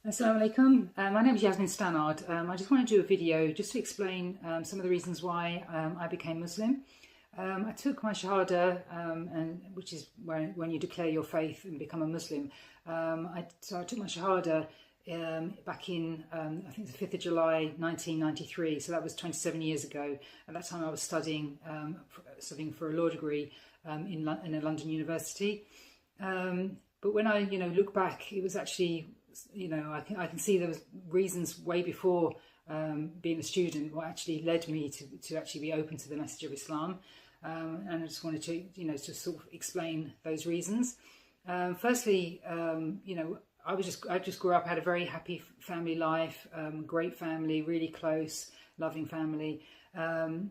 Assalamu alaikum. My name is Yasmin Stannard. I just want to do a video just to explain some of the reasons why I became Muslim. I took my Shahada, which is when you declare your faith and become a Muslim. So I took my Shahada back in, I think the 5th of July 1993, so that was 27 years ago. At that time I was studying for a law degree in a London university. But when I look back, it was actually, I can see there was reasons way before being a student what actually led me to actually be open to the message of Islam. And I just wanted to, to sort of explain those reasons. Firstly, I just grew up, had a very happy family life, great family, really close, loving family. And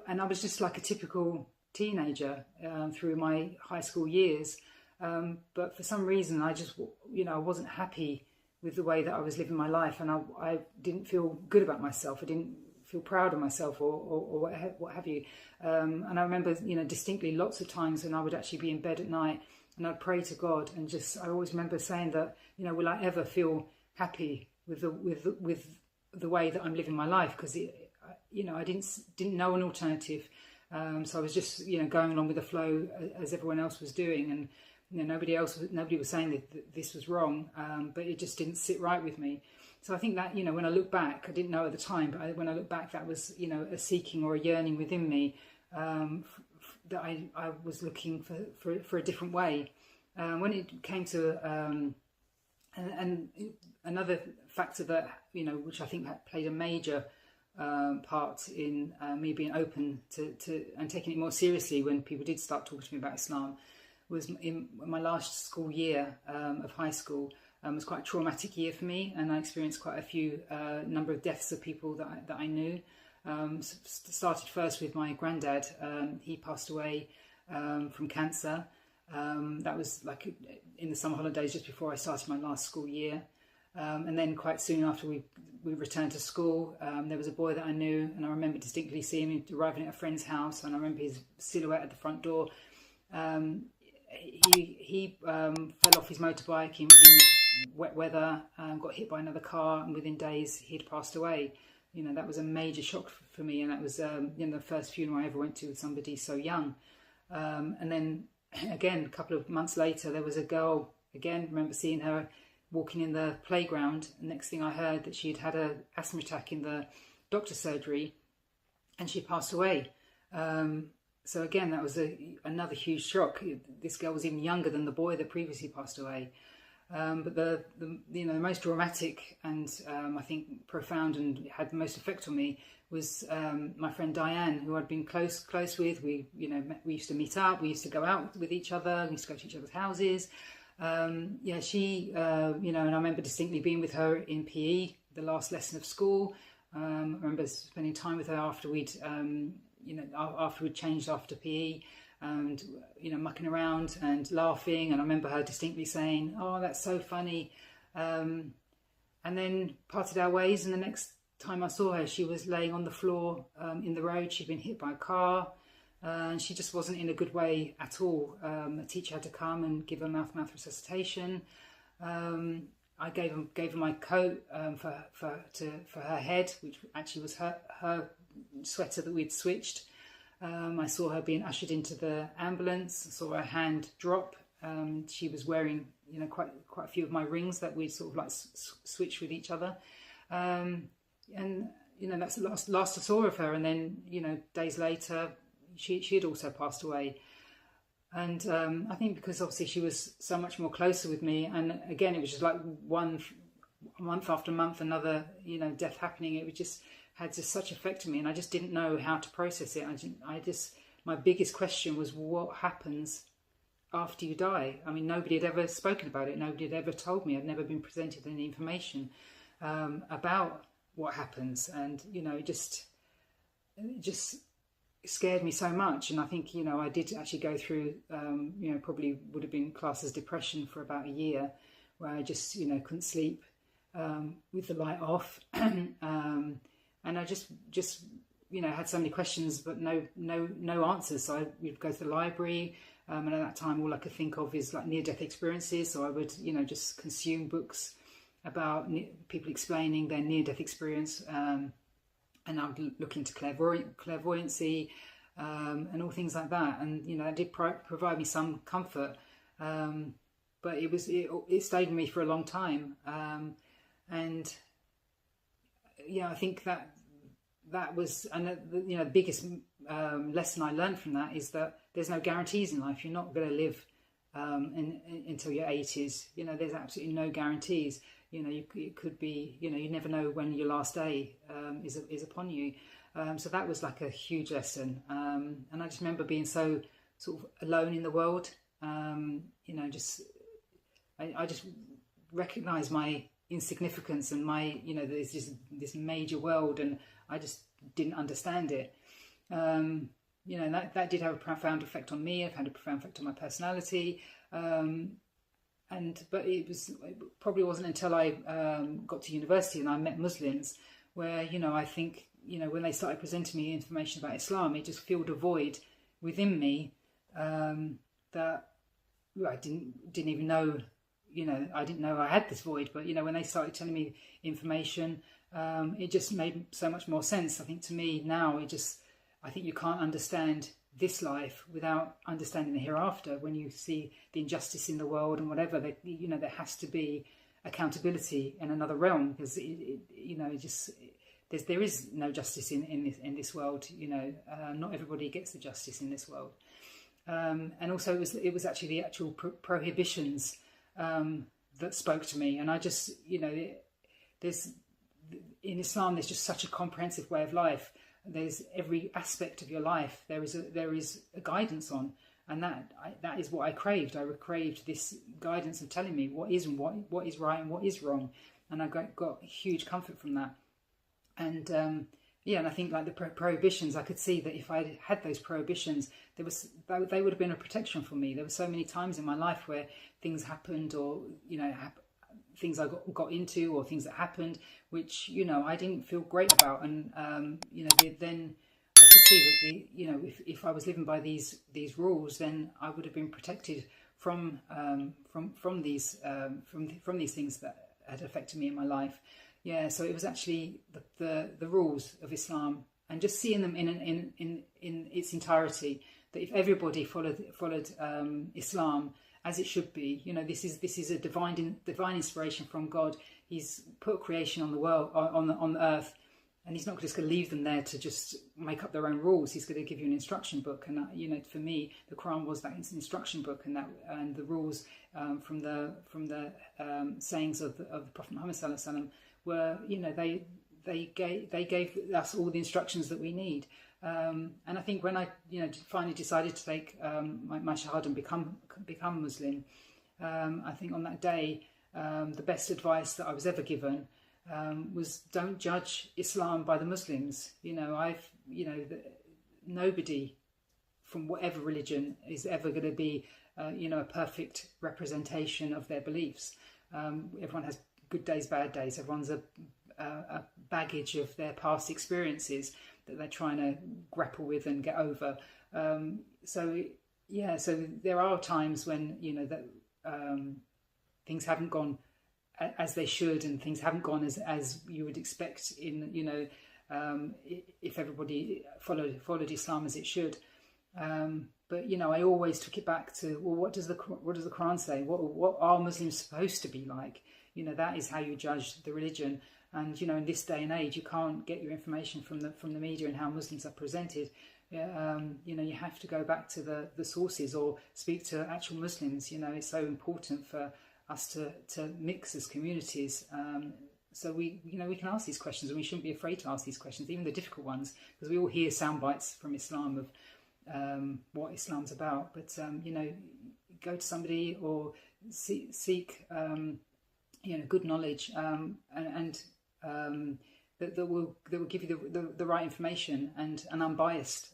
I was just like a typical teenager through my high school years. But for some reason, I just, I wasn't happy with the way that I was living my life, and I didn't feel good about myself. I didn't feel proud of myself, or what have you. And I remember, distinctly lots of times when I would actually be in bed at night and I'd pray to God, and I always remember saying that, will I ever feel happy with the way that I'm living my life? Because I didn't know an alternative. So I was just, going along with the flow as everyone else was doing, and nobody was saying that this was wrong, but it just didn't sit right with me. So I think that, when I look back, I didn't know at the time, but when I look back, that was, a seeking or a yearning within me, that I was looking for a different way. When it came to, and another factor that, which I think played a major part in me being open to and taking it more seriously when people did start talking to me about Islam, was in my last school year of high school. Was quite a traumatic year for me, and I experienced quite a few number of deaths of people that I knew. Started first with my granddad. He passed away from cancer. That was like in the summer holidays just before I started my last school year. And then quite soon after we returned to school, there was a boy that I knew, and I remember distinctly seeing him arriving at a friend's house, and I remember his silhouette at the front door. He fell off his motorbike in wet weather, got hit by another car, and within days he'd passed away. That was a major shock for me, and that was the first funeral I ever went to with somebody so young. And then again, a couple of months later, there was a girl, again, I remember seeing her walking in the playground, and next thing I heard that she'd had an asthma attack in the doctor's surgery, and she passed away. So again, that was another huge shock. This girl was even younger than the boy that previously passed away. But the most dramatic and I think profound and had the most effect on me was my friend Diane, who I'd been close with. We used to meet up. We used to go out with each other. We used to go to each other's houses. She, and I remember distinctly being with her in PE, the last lesson of school. I remember spending time with her after we'd changed after PE, and mucking around and laughing, and I remember her distinctly saying, "Oh, that's so funny," and then parted our ways. And the next time I saw her, she was laying on the floor in the road. She'd been hit by a car, and she just wasn't in a good way at all. A teacher had to come and give her mouth resuscitation. I gave her my coat for her head, which actually was her sweater that we'd switched. I saw her being ushered into the ambulance. I saw her hand drop. She was wearing, quite a few of my rings that we'd sort of like switched with each other. And that's the last I saw of her. And then, days later, she had also passed away. And I think because obviously she was so much more closer with me, and again, it was just like one month after month, another, death happening. It was just had such effect on me, and I just didn't know how to process it. My biggest question was, what happens after you die? I mean, nobody had ever spoken about it. Nobody had ever told me. I'd never been presented any information about what happens, and it just scared me so much. And I think I did actually go through probably would have been classed as depression for about a year, where I just couldn't sleep with the light off. And I just had so many questions, but no answers. So I would go to the library, and at that time, all I could think of is like near-death experiences. So I would, just consume books about people explaining their near-death experience, and I'd look into clairvoyancy, and all things like that. And that did provide me some comfort, but it stayed with me for a long time. And I think that was, and the biggest lesson I learned from that is that there's no guarantees in life. You're not going to live until your 80s. There's absolutely no guarantees. It could be, you never know when your last day is upon you. So that was like a huge lesson. And I just remember being so sort of alone in the world. I just recognised my insignificance and my, there's just this major world, and I just didn't understand it. And that did have a profound effect on me. It had a profound effect on my personality. But it probably wasn't until I got to university and I met Muslims where, I think, when they started presenting me information about Islam, it just filled a void within me that I didn't even know, I didn't know I had this void. But, when they started telling me information, it just made so much more sense. I think to me now, I think you can't understand this life without understanding the hereafter. When you see the injustice in the world and whatever, there has to be accountability in another realm, because there is no justice in this world. Not everybody gets the justice in this world. And also it was actually the actual prohibitions that spoke to me. And I just, there's in Islam, there's just such a comprehensive way of life. There's every aspect of your life there is a guidance on, and that is what I craved. I craved this guidance of telling me what is and what is right and what is wrong, and I got huge comfort from that. And and I think like the prohibitions, I could see that if I had those prohibitions, they would have been a protection for me. There were so many times in my life where things happened, or things I got into, or things that happened, which I didn't feel great about, and then I could see that if I was living by these rules, then I would have been protected from these things that had affected me in my life. So it was actually the rules of Islam, and just seeing them in its entirety. That if everybody followed Islam as it should be, this is a divine inspiration from God. He's put creation on the world, on the earth, and he's not just going to leave them there to just make up their own rules. He's going to give you an instruction book, and for me, the Quran was that instruction book, and the rules from the sayings of the Prophet Muhammad sallallahu alaihi wasallam were, they gave us all the instructions that we need. And I think when I finally decided to take my shahada and become Muslim, I think on that day the best advice that I was ever given was, don't judge Islam by the Muslims. Nobody from whatever religion is ever going to be a perfect representation of their beliefs. Everyone has good days, bad days. Everyone's a baggage of their past experiences that they're trying to grapple with and get over. So there are times when things haven't gone as they should, and things haven't gone as you would expect if everybody followed Islam as it should. But I always took it back to, well, what does the Quran say? What are Muslims supposed to be like? That is how you judge the religion. And in this day and age, you can't get your information from the media and how Muslims are presented. You have to go back to the sources or speak to actual Muslims. It's so important for us to mix as communities. So we can ask these questions, and we shouldn't be afraid to ask these questions, even the difficult ones, because we all hear sound bites from Islam of what Islam's about. But go to somebody or seek good knowledge, and that will give you the right information and an unbiased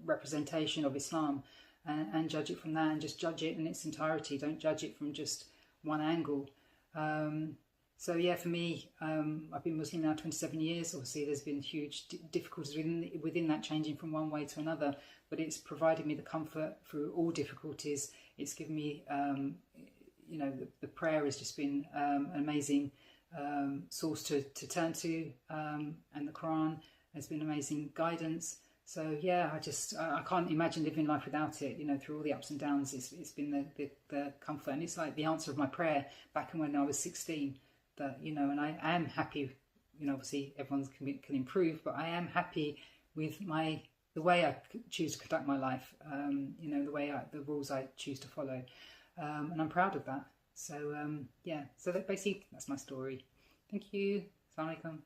representation of Islam, and judge it from that, and just judge it in its entirety. Don't judge it from just one angle. For me, I've been Muslim now 27 years. Obviously, there's been huge difficulties within that, changing from one way to another, but it's provided me the comfort through all difficulties. It's given me you know, the prayer has just been an amazing source to turn to, and the Quran has been amazing guidance. So yeah, I can't imagine living life without it. You know, through all the ups and downs, it's been the comfort, and it's like the answer of my prayer back when I was 16. That, you know, and I am happy. You know, obviously everyone can improve, but I am happy with the way I choose to conduct my life. You know, the rules I choose to follow, and I'm proud of that. So yeah, so basically that's my story. Thank you. Assalamu alaikum.